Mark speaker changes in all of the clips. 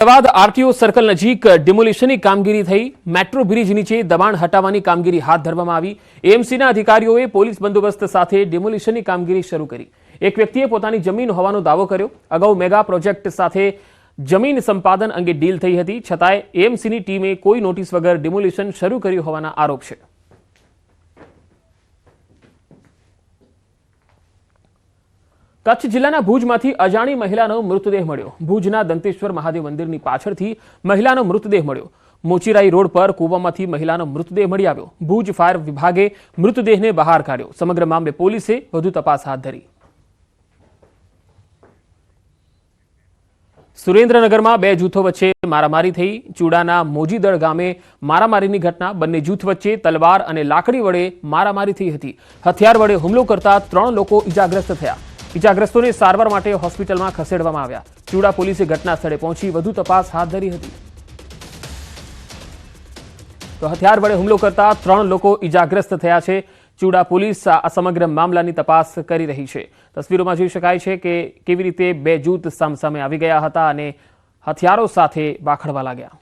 Speaker 1: Ahmedabad RTO circle નજીક ડિમોલિશનની કામગીરી થઈ। મેટ્રો બ્રિજ નીચે દબાણ હટાવવાની કામગીરી હાથ ધરવામાં આવી। એએમસીના અધિકારીઓએ પોલીસ બંદોબસ્ત સાથે ડિમોલિશનની કામગીરી શરૂ કરી। એક વ્યક્તિએ પોતાની જમીન હોવાનો દાવો કર્યો। અગાઉ મેગા પ્રોજેક્ટ સાથે જમીન સંપાદન અંગે ડીલ થઈ હતી, છતાંય એએમસીની ટીમે કોઈ નોટિસ વગર ડિમોલિશન શરૂ કર્યું હોવાના આરોપ છે। કચ્છ જિલ્લાના ભુજમાંથી અજાણી મહિલાનો મૃતદેહ મળ્યો। ભુજના દંતેશ્વર મહાદેવ મંદિરની પાછળથી મહિલાનો મૃતદેહ મળ્યો। મોચીરાઈ રોડ પર કૂવામાં મહિલાનો મૃતદેહ મળી આવ્યો। ભુજ ફાયર વિભાગે મૃતદેહને બહાર કાઢ્યો। સમગ્ર મામલે પોલીસે વધુ તપાસ હાથ ધરી। સુરેન્દ્રનગરમાં બે જૂથો વચ્ચે મારામારી થઈ। ચૂડાના મોજીદળ ગામે મારામારીની ઘટના। બંને જૂથ વચ્ચે તલવાર અને લાકડી વડે મારામારી થઈ હતી। હથિયાર વડે હુમલો કરતા 3 લોકો ઇજાગ્રસ્ત થયા। ઇજાગ્રસ્તોને સારવાર માટે હોસ્પિટલમાં ખસેડવામાં આવ્યા। ચૂડા પોલીસે ઘટના સ્થળે પહોંચી વધુ તપાસ હાથ ધરી હતી। તો હથિયાર વડે હુમલો કરતા 3 લોકો ઇજાગ્રસ્ત થયા છે। ચૂડા પોલીસ આ સમગ્ર મામલાની તપાસ કરી રહી છે। તસવીરોમાં જોઈ શકાય છે કે કેવી રીતે બે જૂથ સામસામે આવી ગયા હતા અને હથિયારો સાથે વાખડવા લાગ્યા।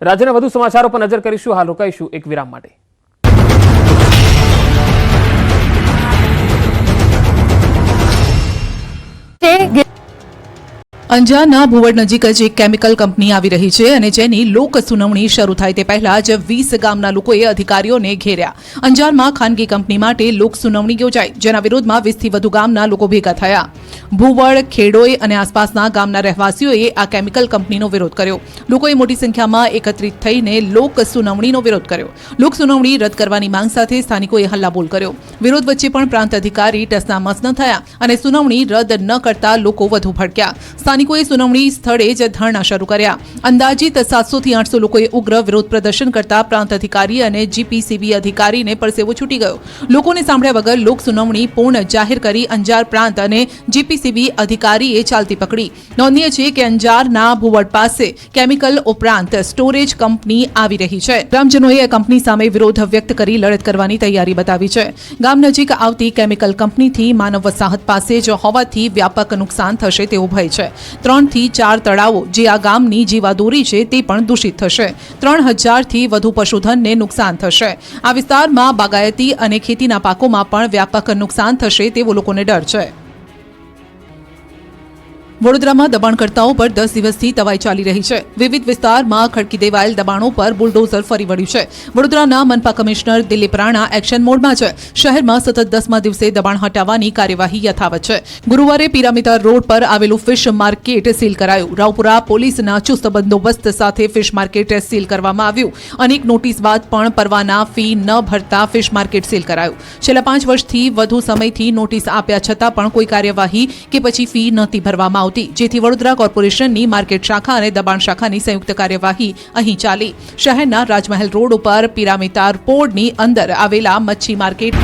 Speaker 1: રાજ્યના વધુ સમાચારો પર નજર કરીશું। હાલ રોકાઈશું એક વિરામ માટે।
Speaker 2: અંજારના ભુવડ નજીક જ એક કેમિકલ કંપની આવી રહી છે અને જેની લોક સુનાવણી શરૂ થાય તે પહેલા જ 20 ગામના લોકોએ અધિકારીઓને ઘેર્યા। અંજારમાં ખાનગી કંપની માટે લોક સુનાવણી યોજાઈ, જેના વિરોધમાં 20 થી વધુ ગામના લોકો ભેગા થયા। ભુવડ, ખેડોઈ અને આસપાસના ગામના રહેવાસીઓએ આ કેમિકલ કંપનીનો વિરોધ કર્યો। લોકોએ મોટી સંખ્યામાં એકત્રિત થઈને લોક સુનાવણીનો વિરોધ કર્યો। લોક સુનાવણી રદ કરવાની માંગ સાથે સ્થાનિકોએ હલ્લાબોલ કર્યો। વિરોધ વચ્ચે પણ પ્રાંત અધિકારી ટસનામસ ન થયા અને સુનાવણી રદ ન કરતા લોકો વધુ ભડક્યા। સ્થાનિકોએ સુનાવણી સ્થળે જ ધરણા શરૂ કર્યા। અંદાજિત 700 થી 800 લોકોએ ઉગ્ર વિરોધ પ્રદર્શન કરતા પ્રાંત અધિકારી અને જીપીસીબી અધિકારીને પરસેવો છૂટી ગયો। લોકોને સાંભળ્યા વગર લોક સુનાવણી પૂર્ણ જાહેર કરી અંજાર પ્રાંત અને જીપીસીબી અધિકારીએ ચાલતી પકડી। નોંધનીય છે કે અંજારના ભુવડ પાસે કેમિકલ ઉપરાંત સ્ટોરેજ કંપની આવી રહી છે। ગ્રામજનોએ આ કંપની સામે વિરોધ વ્યક્ત કરી લડત કરવાની તૈયારી બતાવી છે। ગામ નજીક આવતી કેમિકલ કંપનીથી માનવ વસાહત પાસે જ હોવાથી વ્યાપક નુકસાન થશે તેવો ભય છે। 3 થી 4 તળાવો જે આ ગામની જીવાદોરી છે તે પણ દૂષિત થશે। 3000 થી વધુ પશુધનને નુકસાન થશે। આ વિસ્તારમાં બાગાયતી અને ખેતીના પાકોમાં પણ વ્યાપક નુકસાન થશે તેવો લોકોને ડર છે। વડોદરામાં દબાણકર્તાઓ પર 10 દિવસથી તવાઈ ચાલી રહી છે। વિવિધ વિસ્તારમાં ખડકી દેવાયેલ દબાણો પર બુલડોઝર ફરી વળ્યું છે। વડોદરાના મનપા કમિશનર દિલીપ રાણા એક્શન મોડમાં છે। શહેરમાં સતત 10મા દિવસે દબાણ હટાવવાની કાર્યવાહી યથાવત છે। ગુરુવારે પિરામિતા રોડ પર આવેલું ફિશ માર્કેટ સીલ કરાયું। રાવપુરા પોલીસના ચુસ્ત બંદોબસ્ત સાથે ફિશ માર્કેટ સીલ કરવામાં આવ્યું। અનેક નોટિસ બાદ પણ પરવાના ફી ન ભરતા ફિશ માર્કેટ સીલ કરાયું। છેલ્લા 5 વર્ષથી વધુ સમયથી નોટિસ આપ્યા છતાં પણ કોઈ કાર્યવાહી કે પછી ફી નહોતી ભરવામાં આવતી, જેથી વડોદરા કોર્પોરેશનની માર્કેટ શાખા અને દબાણ શાખાની સંયુક્ત કાર્યવાહી અહીં ચાલી। શહેરના રાજમહેલ રોડ ઉપર પિરામિતા પોળની અંદર આવેલા મચ્છી માર્કેટ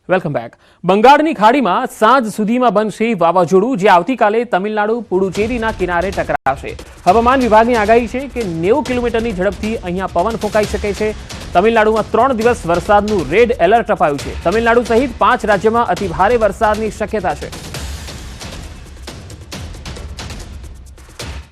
Speaker 1: વેલકમ બેક। બંગાળની ખાડીમાં સાંજ સુધીમાં બનશે વાવાઝોડું, જે આવતીકાલે તમિલનાડુ પુડુચેરીના કિનારે ટકરાશે। હવામાન વિભાગની આગાહી છે કે 90 કિલોમીટરની ઝડપથી અહીંયા પવન ફૂંકાઈ શકે છે। તમિલનાડુમાં 3 દિવસ વરસાદનું રેડ એલર્ટ અપાયું છે। તમિલનાડુ સહિત 5 રાજ્યમાં અતિભારે વરસાદની શક્યતા છે।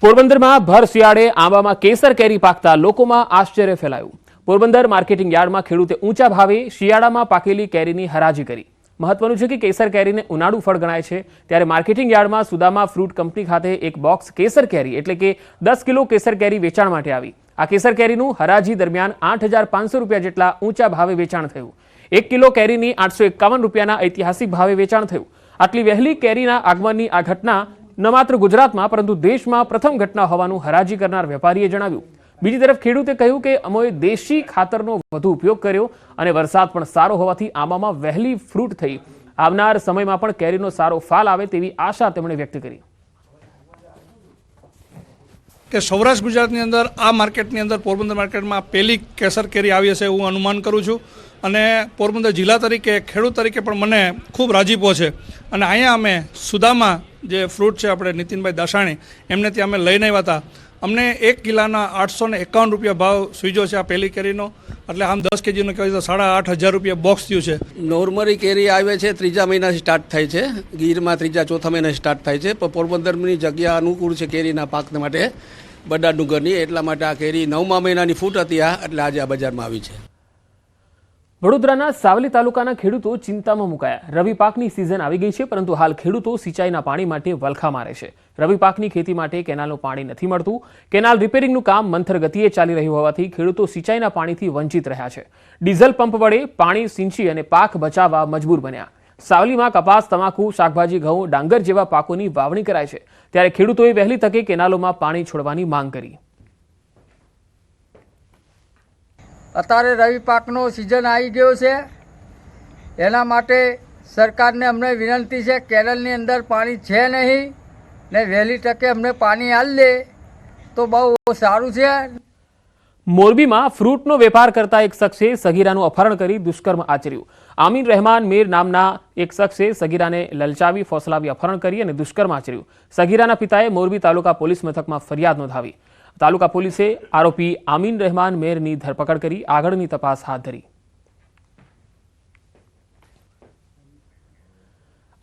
Speaker 1: પોરબંદરમાં ભર શિયાળે આંબામાં કેસર કેરી પાકતા લોકોમાં આશ્ચર્ય ફેલાયું। પોરબંદર માર્કેટિંગ યાર્ડમાં ખેડૂતે ઊંચા ભાવે શિયાળામાં પાકેલી કેરીની હરાજી કરી। મહત્વનું છે કે કેસર કેરીને ઉનાળુ ફળ ગણાય છે, ત્યારે માર્કેટિંગ યાર્ડમાં સુદામા ફ્રૂટ કંપની ખાતે એક બોક્સ કેસર કેરી એટલે કે 10 કિલો કેસર કેરી વેચાણ માટે આવી। આ કેસર કેરીનું હરાજી દરમિયાન 8500 રૂપિયા જેટલા ઊંચા ભાવે વેચાણ થયું। 1 કિલો કેરીની 851 રૂપિયાના ઐતિહાસિક ભાવે વેચાણ થયું। આટલી વહેલી કેરીના આગમનની આ ઘટના ન માત્ર ગુજરાતમાં પરંતુ દેશમાં પ્રથમ ઘટના હોવાનું હરાજી કરનાર વેપારીએ જણાવ્યું। બીજી તરફ ખેડૂતે કહ્યું કે અમોએ દેશી ખાતરનો વધુ ઉપયોગ કર્યો અને વરસાદ પણ સારો હોવાથી આંબામાં વહેલી ફ્રૂટ થઈ। આવનાર સમયમાં પણ કેરીનો સારો ફાલ આવે તેવી આશા તેમણે વ્યક્ત કરી।
Speaker 3: કે સૌરાષ્ટ્ર ગુજરાતની અંદર આ માર્કેટની અંદર પોરબંદર માર્કેટમાં પહેલી કેસર કેરી આવી હશે એવું અનુમાન કરું છું। અને પોરબંદર જિલ્લા તરીકે ખેડૂત તરીકે પણ મને ખૂબ રાજીપો છે। અને અહીંયા અમે સુદામા જે ફ્રૂટ છે આપણે નીતિનભાઈ દાસાણી એમને ત્યાં અમે લઈને આવ્યા હતા અમને 1 કિલાના 851 રૂપિયા ભાવ સ્વીજો છે આ પહેલી કેરીનો, એટલે આમ 10 કેજીનો કહેવાય તો 8,500 રૂપિયા બોક્સ થયું છે.
Speaker 4: નોર્મલી કેરી આવે છે ત્રીજા મહિનાથી સ્ટાર્ટ થાય છે, ગીરમાં ત્રીજા ચોથા મહિનાથી સ્ટાર્ટ થાય છે, પણ પોરબંદરની જગ્યા અનુકૂળ છે કેરીના પાક માટે બડા ડુંગરની, એટલા માટે આ કેરી 9મા મહિનાની ફૂટ હતી એટલે આજે આ બજારમાં આવી છે.
Speaker 1: વડોદરાના સાવલી તાલુકાના ખેડૂતો ચિંતામાં મુકાયા. રવિ પાકની સિઝન આવી ગઈ છે, પરંતુ હાલ ખેડૂતો સિંચાઈના પાણી માટે વલખા મારે છે. રવિ પાકની ખેતી માટે કેનાલનું પાણી નથી મળતું. કેનાલ રિપેરિંગનું કામ મંથર ગતિએ ચાલી રહ્યું હોવાથી ખેડૂતો સિંચાઈના પાણીથી વંચિત રહ્યા છે. ડીઝલ પંપ વડે પાણી સિંચી અને પાક બચાવવા મજબૂર બન્યા. સાવલીમાં કપાસ, તમાકુ, શાકભાજી, ઘઉં, ડાંગર જેવા પાકોની વાવણી કરાય છે, ત્યારે ખેડૂતોએ વહેલી તકે કેનાલોમાં પાણી છોડવાની માંગ કરી.
Speaker 5: અત્યારે રવિ પાકનો સિઝન આવી ગયો છે, એના માટે સરકારને અમને વિનંતી છે, કેનાલની અંદર પાણી છે નહીં ને વહેલી તકે અમને પાણી આપી લે તો બહુ સારું છે.
Speaker 1: મોરબીમાં ફ્રૂટનો વેપાર કરતા એક શખ્સે સગીરાનું અપહરણ કરી દુષ્કર્મ આચર્યું. આમીન રહેમાન મીર નામના એક શખ્સે સગીરાને લલચાવી, ફોસલાવી અપહરણ કરી અને દુષ્કર્મ આચર્યું. સગીરાના પિતાએ મોરબી તાલુકા પોલીસ મથકમાં ફરિયાદ નોંધાવી. તાલુકા પોલીસે આરોપી આમીન રહેમાન મેરની ધરપકડ કરી આગળની તપાસ હાથ ધરી.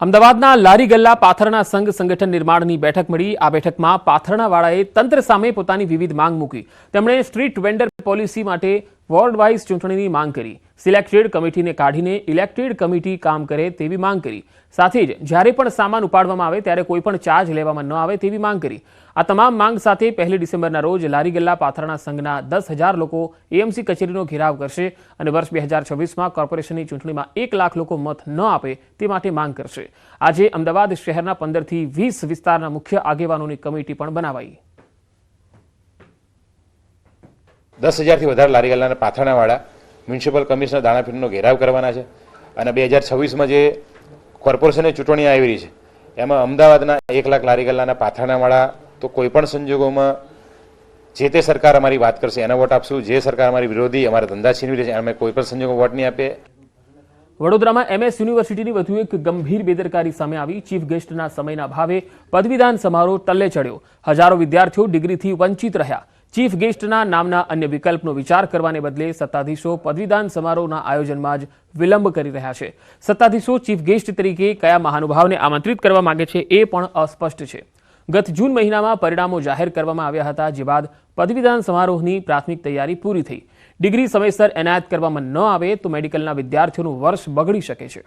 Speaker 1: અમદાવાદના લારી ગલ્લા પાથરણા સંઘ સંગઠન નિર્માણની બેઠક મળી. આ બેઠકમાં પાથરણાવાળાએ તંત્ર સામે પોતાની વિવિધ માંગ મૂકી. તેમણે સ્ટ્રીટ વેન્ડર પોલિસી માટે વોર્ડ વાઇઝ ચૂંટણીની માંગ કરી. સિલેક્ટેડ કમિટીને કાઢીને ઇલેક્ટેડ કમિટી કામ કરે તેવી માંગ કરી. સાથે જ જ્યારે પણ સામાન ઉપાડવામાં આવે ત્યારે કોઈ પણ ચાર્જ લેવામાં ન આવે તેવી માંગ કરી. આ તમામ માંગ સાથે 1 ડિસેમ્બરના રોજ લારી ગલ્લા પાથરણા સંઘના 10,000 લોકો એએમસી કચેરીનો ઘેરાવ કરશે અને વર્ષ 2026માં કોર્પોરેશનની ચૂંટણીમાં 1 લાખ લોકો મત ન આપે તે માટે માંગ કરશે. આજે અમદાવાદ શહેરના 15થી 20 વિસ્તારના મુખ્ય આગેવાનોની કમિટી પણ બનાવાઈ.
Speaker 6: 10,000થી વધારે લારી ગલ્લાના પાથરણાવાળા મ્યુનિસિપલ કમિશનર દાણાપીઠનો ઘેરાવ કરવાના છે અને 2026માં જે કોર્પોરેશનની ચૂંટણી આવી રહી છે એમાં અમદાવાદના 1 લાખ લારી ગલ્લાના પાથરણાવાળા તો કોઈ પણ સંજોગોમાં જે તે સરકાર અમારી વાત કરશે એને વોટ આપશું, જે સરકાર અમારી વિરોધી અમારા ધંધા છીનવી રહેશે અમે કોઈ પણ સંજોગોમાં વોટ નહીં આપીએ.
Speaker 1: વડોદરામાં MS યુનિવર્સિટીની વધુ એક ગંભીર બેદરકારી સામે આવી. ચીફ ગેસ્ટના સમયના ભાવે પદવીદાન સમારોહ ટલ્લે ચડ્યો. હજારો વિદ્યાર્થીઓ ડિગ્રીથી વંચિત રહ્યા. ચીફ ગેસ્ટના નામના અન્ય વિકલ્પનો વિચાર કરવાને બદલે સત્તાધીશો પદવીદાન સમારોહના આયોજનમાં જ વિલંબ કરી રહ્યા છે. સત્તાધીશો ચીફ ગેસ્ટ તરીકે કયા મહાનુભાવને આમંત્રિત કરવા માંગે છે એ પણ અસ્પષ્ટ છે. ગત જૂન મહિનામાં પરિણામો જાહેર કરવામાં આવ્યા હતા, જે બાદ પદવીદાન સમારોહની પ્રાથમિક તૈયારી પૂરી થઈ. ડિગ્રી સમયસર એનાયત કરવામાં ન આવે તો મેડિકલના વિદ્યાર્થીઓનું વર્ષ બગડી શકે છે.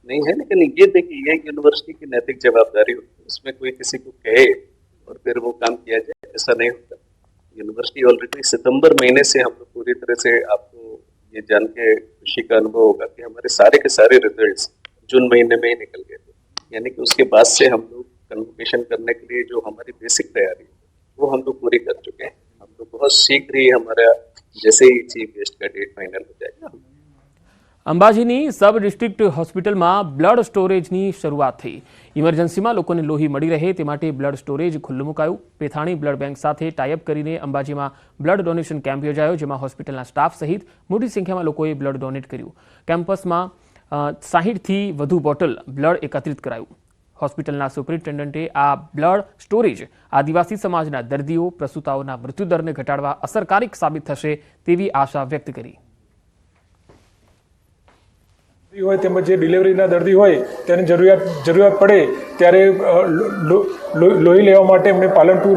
Speaker 7: नहीं है, लेकिन ये देखिए ये यूनिवर्सिटी की नैतिक जवाबदारी होती है, उसमें कोई किसी को कहे और फिर वो काम किया जाए, ऐसा नहीं होता. यूनिवर्सिटी ऑलरेडी सितंबर महीने से हम लोग पूरी तरह से, आपको ये जान के खुशी का अनुभव होगा कि हमारे सारे के सारे रिजल्ट्स जून महीने में ही निकल गए थे. यानी कि उसके बाद से हम लोग कन्वोकेशन करने के लिए जो हमारी बेसिक तैयारी है वो हम लोग पूरी कर चुके हैं. हम लोग बहुत शीघ्र ही हमारा जैसे ही चीफ गेस्ट का डेट फाइनल हो जाएगा.
Speaker 1: અંબાજીની સબ ડિસ્ટ્રિક્ટ હોસ્પિટલમાં બ્લડ સ્ટોરેજની શરૂઆત થઈ. ઇમરજન્સીમાં લોકોને લોહી મળી રહે તે માટે બ્લડ સ્ટોરેજ ખુલ્લું મુકાયું. પેથાણી બ્લડ બેંક સાથે ટાઈઅપ કરીને અંબાજીમાં બ્લડ ડોનેશન કેમ્પ યોજાયો, જેમાં હોસ્પિટલના સ્ટાફ સહિત મોટી સંખ્યામાં લોકોએ બ્લડ ડોનેટ કર્યું. કેમ્પસમાં 60થી વધુ બોટલ બ્લડ એકત્રિત કરાયું. હોસ્પિટલના સુપરિન્ટેન્ડન્ટે આ બ્લડ સ્ટોરેજ આદિવાસી સમાજના દર્દીઓ, પ્રસૂતાઓના મૃત્યુદરને ઘટાડવા અસરકારક સાબિત થશે તેવી આશા વ્યક્ત કરી.
Speaker 8: હોય તેમજ જે ડિલિવરીના દર્દી હોય તેને જરૂરિયાત પડે ત્યારે લોહી લેવા માટે એમને પાલનપુર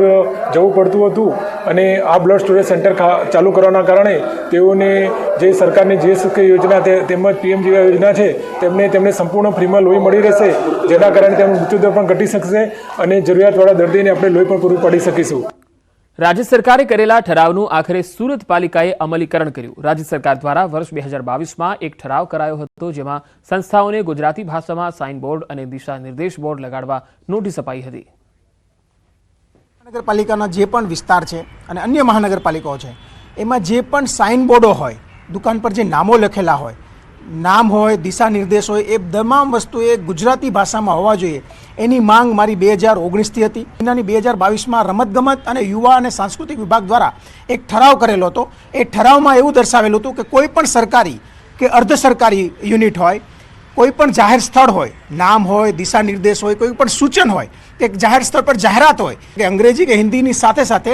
Speaker 8: જવું પડતું હતું અને આ બ્લડ સ્ટોરેજ સેન્ટર ચાલુ કરવાના કારણે તેઓને જે સરકારની જે યોજના તેમજ PM જેવી યોજના છે તેમને સંપૂર્ણ ફ્રીમાં લોહી મળી રહેશે, જેના કારણે તેમનો મૃત્યુદર પણ ઘટી શકશે અને જરૂરિયાતવાળા દર્દીને આપણે લોહી પણ પૂરું પાડી શકીશું.
Speaker 1: રાજ્ય સરકારે કરેલા ઠરાવનું આખરે સુરત પાલિકાએ અમલીકરણ કર્યું. રાજ્ય સરકાર દ્વારા વર્ષ 2022માં એક ઠરાવ કરાયો હતો, જેમાં સંસ્થાઓને ગુજરાતી ભાષામાં સાઇન બોર્ડ અને દિશા નિર્દેશ બોર્ડ લગાડવા નોટિસ અપાઈ હતી.
Speaker 9: મહાનગરપાલિકાના જે પણ વિસ્તાર છે અને અન્ય મહાનગરપાલિકાઓ છે એમાં જે પણ સાઇન બોર્ડો હોય, દુકાન પર જે નામો લખેલા હોય, નામ હોય, દિશા નિર્દેશ હોય, એ તમામ વસ્તુ એ ગુજરાતી ભાષામાં હોવા જોઈએ. એની માંગ મારી 2019થી હતી. મહિનાની 2022માં રમતગમત અને યુવા અને સાંસ્કૃતિક વિભાગ દ્વારા એક ઠરાવ કરેલો હતો. એ ઠરાવમાં એવું દર્શાવેલું હતું કે કોઈ પણ સરકારી કે અર્ધ સરકારી યુનિટ હોય, કોઈ પણ જાહેર સ્થળ હોય, નામ હોય, દિશા નિર્દેશ હોય, કોઈ પણ સૂચન હોય, કે જાહેર સ્થળ પર જાહેરાત હોય કે અંગ્રેજી કે હિન્દીની સાથે સાથે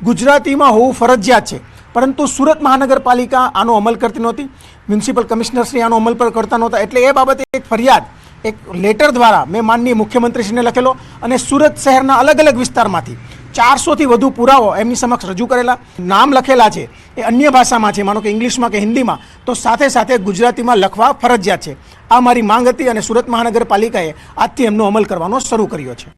Speaker 9: ગુજરાતીમાં હોવું ફરજિયાત છે, પરંતુ સુરત મહાનગરપાલિકા આનો અમલ કરતી નહોતી, મ્યુનિસિપલ કમિશનરશ્રી આનો અમલ પર કરતા નહોતા. એટલે એ બાબતે એક ફરિયાદ એક લેટર દ્વારા મેં માનનીય મુખ્યમંત્રીશ્રીને લખેલો અને સુરત શહેરના અલગ અલગ વિસ્તારમાંથી 400થી વધુ પુરાવો એમની સમક્ષ રજૂ કરેલા. નામ લખેલા છે એ અન્ય ભાષામાં છે, માનો કે ઇંગ્લિશમાં કે હિન્દીમાં, તો સાથે સાથે ગુજરાતીમાં લખવા ફરજિયાત છે. આ મારી માંગ હતી અને સુરત મહાનગરપાલિકાએ આજથી એમનો અમલ કરવાનો શરૂ કર્યો છે.